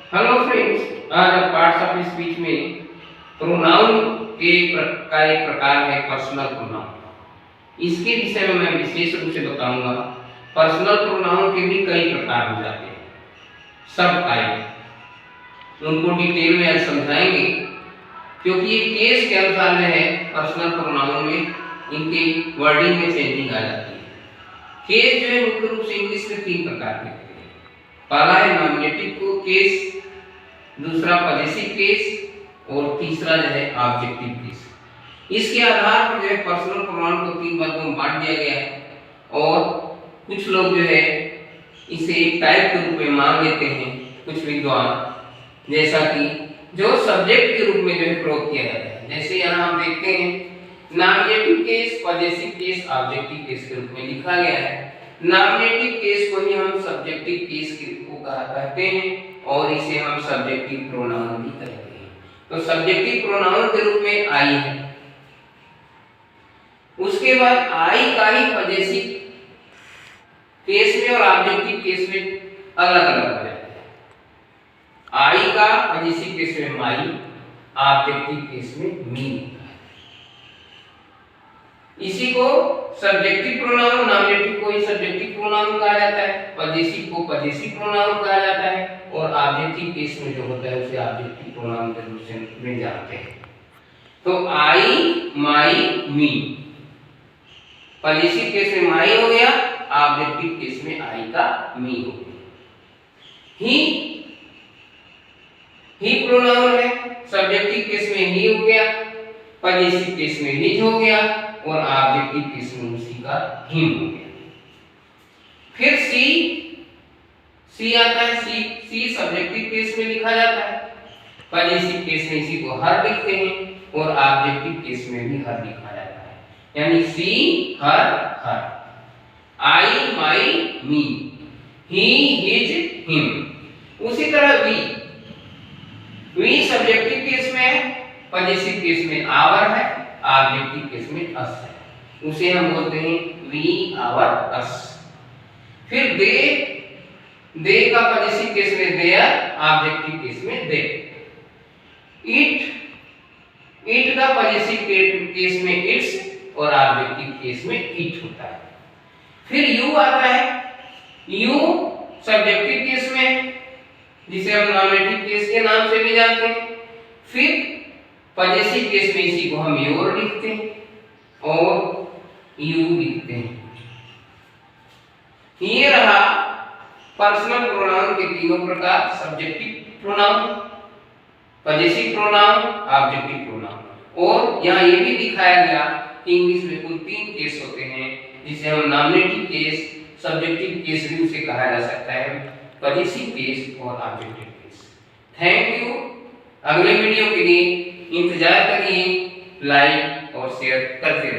Hello friends, आज हम parts of speech में प्रोनाउन का एक प्रकार है पर्सनल प्रोनाउन। इसके विषय में मैं विशेष रूप से बताऊंगा। पर्सनल प्रोनाउन के भी कई प्रकार हो जाते हैं, सब टाइप उनको डिटेल में आज समझाएंगे, क्योंकि ये केस के अनुसार जो है पर्सनल प्रोनाउन में इनके वर्डिंग में चेंजिंग आ जाती है। केस जो है मुख्य रूप से इंग्लिश में तीन प्रकार के होते हैं। पहला है नॉमिनेटिव केस, दूसरा पॉजेसिव केस और तीसरा जो है ऑब्जेक्टिव केस। इसके आधार पर जो है पर्सनल प्रोनाउन को तीन वर्गों में बांट दिया गया है और कुछ लोग जो है इसे एक टाइप के रूप में मान लेते हैं, कुछ विद्वान, जैसा कि जो सब्जेक्ट के रूप में जो है प्रयोग किया जाता है। जैसे यहाँ हम देखते हैं nominative case, possessive case, objective case के रूप में लिखा गया है। नॉमिनेटिव केस को ही हम सब्जेक्टिव केस के रूप को कहते हैं और इसे हम सब्जेक्टिव प्रोनाउन भी कहते हैं। तो सब्जेक्टिव प्रोनाउन के रूप में आई है। उसके बाद आई का ही पॉजेसिव केस में और ऑब्जेक्टिव केस में अलग अलग हो जाता है। आई का पॉजेसिव केस में माई, ऑब्जेक्टिव केस में मी। इसी को सब्जेक्टिव प्रोनाउन, नॉमिनेटिव को ही सब्जेक्टिव प्रोनाउन कहा जाता है, पॉजेसिव को पॉजेसिव प्रोनाउन कहा जाता है और ऑब्जेक्टिव केस में जो होता है उसे ऑब्जेक्टिव प्रोनाउन के रूप में जानते हैं। तो आई, माई, मी। पॉजेसिव केस में माई हो गया, ऑब्जेक्टिव केस में आई का मी हो गया। ही प्रोनाउन है, सब्जेक्टिव केस में ही हो गया, पॉजेसिव केस में हिज हो गया और ऑब्जेक्टिव केस में उसी का हिम हो गया। फिर सी आता है। सी सब्जेक्टिव केस में लिखा जाता है, पॉजेसिव केस में इसी को हर लिखते हैं और ऑब्जेक्टिव केस में भी हर लिखा जाता है, यानी सी, हर। आई, माई, मी, ही, हिज, हिम। उसी तरह वी सब्जेक्टिव केस में है, पॉजेसिव केस में आवर है, ऑब्जेक्टिव केस में अस है। उसे हम बोलते हैं वी, आवर, अस। फिर दे का पॉजेसिव केस में देयर, ऑब्जेक्टिव केस में दे। इट का पॉजेसिव केस में इट्स और ऑब्जेक्टिव केस में इट होता है। फिर यू आता है। यू सब्जेक्टिव केस में, जिसे हम नॉमिनेटिव केस के नाम से भी जानते हैं। फिर पॉजेसिव केस में इसी को हम योर लिखते हैं और यू लिखते हैं। ये रहा पर्सनल प्रोनाउन के तीनों प्रकार, subjective pronoun, possessive pronoun, objective pronoun. और यहाँ ये भी दिखाया गया कि इंग्लिश में कुल तीन केस होते हैं, जिसे हम नॉमिनेटिव केस, सब्जेक्टिव केस भी उसे कहा जा सकता है, पॉजेसिव केस और ऑब्जेक्टिव केस। Thank you. अगले वीडियो के लिए इंतजार करिए, लाइक और शेयर करते रहिए।